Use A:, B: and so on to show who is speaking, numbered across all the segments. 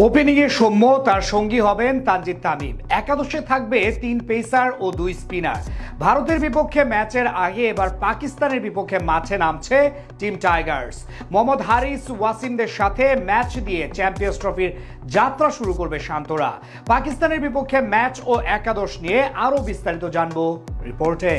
A: ওপেনিংয়ে সৌম্য, তার সঙ্গী হবেন তানজিদ তামিম। একাদশে থাকবে 3 পেসার ও 2 স্পিনার। ভারতের বিপক্ষে ম্যাচের আগে এবার পাকিস্তানের বিপক্ষে মাঠে নামছে টিম টাইগার্স। মোহাম্মদ হারিস ওয়াসিমদের সাথে ম্যাচ দিয়ে চ্যাম্পিয়ন্স ট্রফির যাত্রা শুরু করবে শান্তরা। পাকিস্তানের বিপক্ষে ম্যাচ ও একাদশ নিয়ে আরো বিস্তারিত জানবো রিপোর্টে।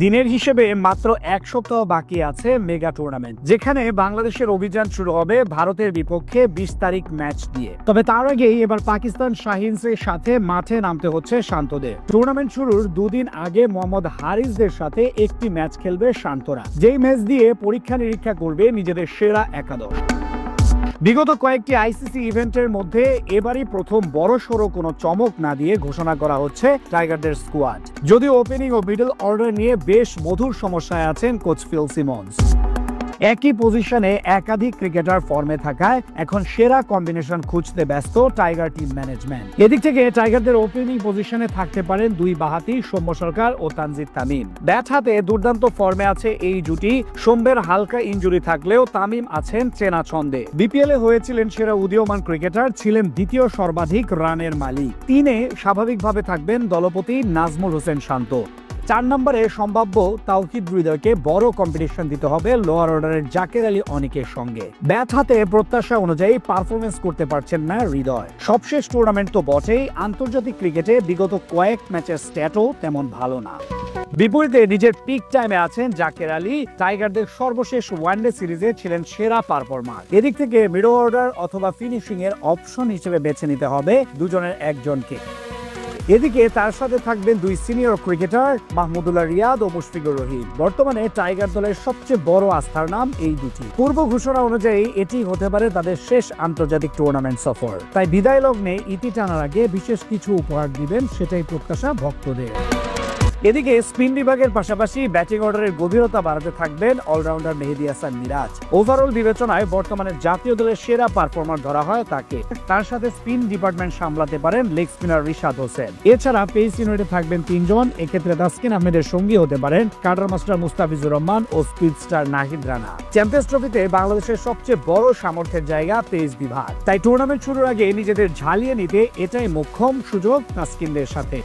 A: দিনের হিসেবে মাত্র এক সপ্তাহ বাকি আছে মেগা টুর্নামেন্ট, যেখানে বাংলাদেশের অভিযান শুরু হবে ভারতের বিপক্ষে 20 তারিখ ম্যাচ দিয়ে। তবে তার আগেই এবার পাকিস্তান শাহিনসের সাথে মাঠে নামতে হচ্ছে শান্তদের। টুর্নামেন্ট শুরুর দুদিন আগে মোহাম্মদ হারিসদের সাথে একটি ম্যাচ খেলবে শান্তরা, যেই ম্যাচ দিয়ে পরীক্ষা নিরীক্ষা করবে নিজেদের সেরা একাদশ। বিগত কয়েকটি আইসিসি ইভেন্টের মধ্যে এবারই প্রথম বড়সড় কোনো চমক না দিয়ে ঘোষণা করা হচ্ছে টাইগারদের স্কোয়াড। যদিও ওপেনিং ও মিডল অর্ডার নিয়ে বেশ মধুর সমস্যায় আছেন কোচ ফিল সিমন্স। একই পজিশনে একাধিক ক্রিকেটার ফর্মে থাকায় এখন সেরা কম্বিনেশন খুঁজতে ব্যস্ত টাইগার টিম ম্যানেজমেন্ট। এদিক থেকে টাইগারদের ওপেনিং পজিশনে থাকতে পারেন দুই বাঁহাতি সৌম্য সরকার ও তানজিদ তামিম। ব্যাট হাতে দুর্দান্ত ফর্মে আছে এই জুটি। সৌম্যের হালকা ইনজুরি থাকলেও তামিম আছেন চেনা ছন্দে। বিপিএল এ হয়েছিলেন সেরা উদীয়মান ক্রিকেটার, ছিলেন দ্বিতীয় সর্বাধিক রানের মালিক। 3-এ স্বাভাবিকভাবে থাকবেন দলপতি নাজমুল হোসেন শান্ত। 4 নম্বরে সম্ভাব্য তাওহিদ হৃদয়কে বড় কম্পিটিশন দিতে হবে লোয়ার অর্ডারের জাকের আলী অনিকের সঙ্গে। ব্যাট হাতে প্রত্যাশা অনুযায়ী পারফরমেন্স করতে পারছেন না হৃদয়। সবশেষ টুর্নামেন্ট তো বটেই, আন্তর্জাতিক ক্রিকেটে বিগত কয়েক ম্যাচের স্ট্যাটও তেমন ভালো না। বিপরীতে নিজের পিক টাইমে আছেন জাকের আলী। টাইগারদের সর্বশেষ ওয়ানডে সিরিজে ছিলেন সেরা পারফরমার। এদিক থেকে মিডল অর্ডার অথবা ফিনিশিং এর অপশন হিসেবে বেছে নিতে হবে দুজনের একজনকে। এদিকে তার সাথে থাকবেন দুই সিনিয়র ক্রিকেটার মাহমুদুল্লাহ রিয়াদ ও মুশফিকুর রহিম। বর্তমানে টাইগার দলের সবচেয়ে বড় আস্থার নাম এই দুটি। পূর্ব ঘোষণা অনুযায়ী এটি হতে পারে তাদের শেষ আন্তর্জাতিক টুর্নামেন্ট সফর। তাই বিদায় লগ্নে ইতি টানার আগে বিশেষ কিছু উপহার দিবেন, সেটাই প্রত্যাশা ভক্তদের। এদিকে স্পিন বিভাগের পাশাপাশি ব্যাটিং অর্ডারের গভীরতা বাড়াতে থাকবেন অলরাউন্ডার মেহেদী হাসান মিরাজ। ওভারঅল বিবেচনায় বর্তমানে জাতীয় দলের সেরা পারফরমার ধরা হয় তাকে। তার সাথে স্পিন ডিপার্টমেন্ট সামলাতে পারেন লেগ স্পিনার রিশাদ হোসেন। এছাড়া পেস ইউনিটে থাকবেন 3 জন। এক্ষেত্রে তাসকিন আহমেদের সঙ্গী হতে পারেন কাটার মাস্টার মুস্তাফিজুর রহমান ও speed star Nahid Rana. Champions ট্রফিতে বাংলাদেশের সবচেয়ে বড় সামর্থ্যের জায়গা পেস বিভাগ। তাই টুর্নামেন্ট শুরুর আগে নিজেদের ঝালিয়ে নিতে এটাই মোক্ষম সুযোগ তাসকিনদের সাথে।